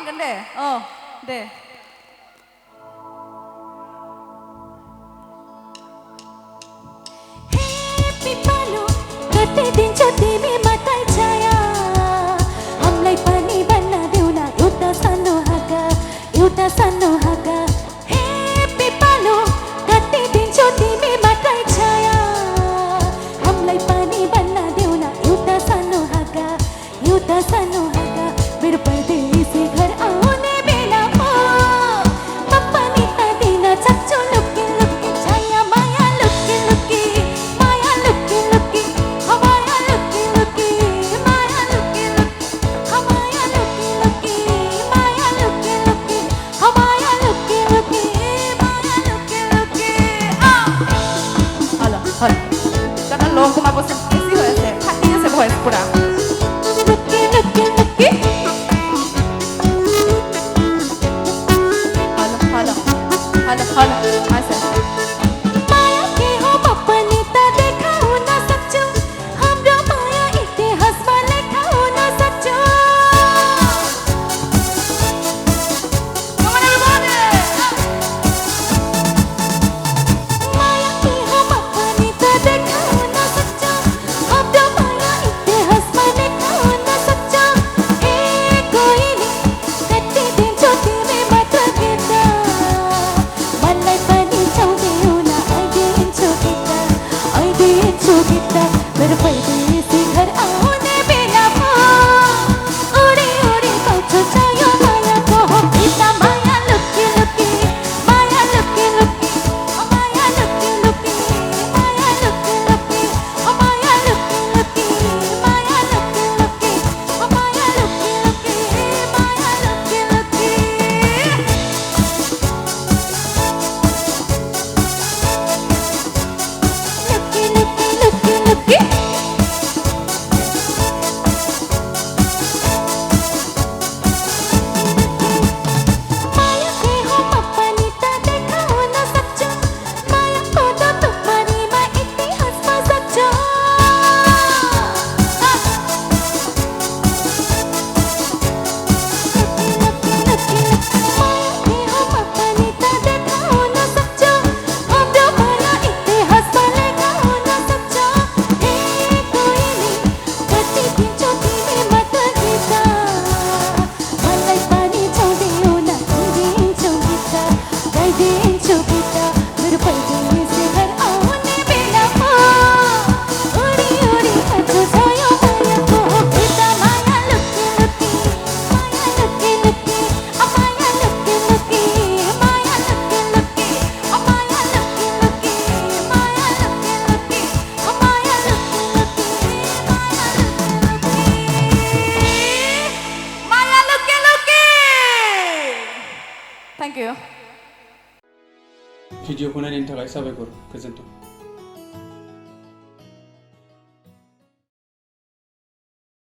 थांगोन दे दे प्रतिदिनच्या तिमी माताई छाया हमलाई पनि बन्न देउना एउटा सानो हागा हे पिपालो प्रतिदिनच्या तिमी माताई छाया हमलाई पनि बन्न देउना एउटा सानो हागा मेरो परदेशी घर आउने बेला हो पप्पानी त दिन सक्छु लुकी लुकी छाया माया लुकी लुकी माया लुकी लुकी हमाया लुकी लुकी माया लुकी लुकी हमाया लुकी लुकी माया लुकी लुकी हमाया लुकी लुकी माया लुकी लुकी হলো তারা লোক তোমার বসে বেশি হয়েছে ফাটিয়ে গেছে ভয়েস পুরা लुकी लुकी लुकी হলো আচ্ছা माया के हो पप्पानी त देखाउ न सक्छु हाम्रो माया इतिहासमा लेखाउ न सक्छु माया के हो पप्पानी त देखाउ न सक्छु हाम्रो माया इतिहासमा लेखाउ न सक्छु ए कोइनी कति दिन्छौ तिमी मात्र गीत मलाई पनि छाउँदैनौ न आइदिन्छु गीत मेरो परदेशी घर आउने बेला भो उडी उडी पाउँछु चायो मायाको हो गीत माया लुकी लुकी माया लुकी लुकी माया लुकी लुकी माया लुकी लुकी माया लुकी लुकी माया लुकी लुकी माया लुकी लुकी माया लुकी लुकी लुकी लुकी लुकी माया के हो पप्पानी त देखाउ न सक्छु मायाको त तुमारीमा इतिहासमा सक्छु माया के हो पप्पानी त देखाउ न सक्छु हाम्रो माया इतिहासमा लेखाउ न सक्छु ए कोइनी कति दिन्छौ तिमी मात्र गीत मलाई पनि छाउँदैनौ न गाइदिन्छु गीत मेरो परदेशी घर आउने बेला हो उडी उडी खान्छु छायो मायाको हो गीत माया लुकी लुकी माया लुकी लुकी माया लुकी लुकी माया लुकी लुकी माया लुकी लुकी माया लुकी लुकी माया लुकी लुकी মায়া লুকে লুকে থ্যাংক ইউ भिडिअखौ नायनायनि थाखाय साबायखर गोजोन्थों।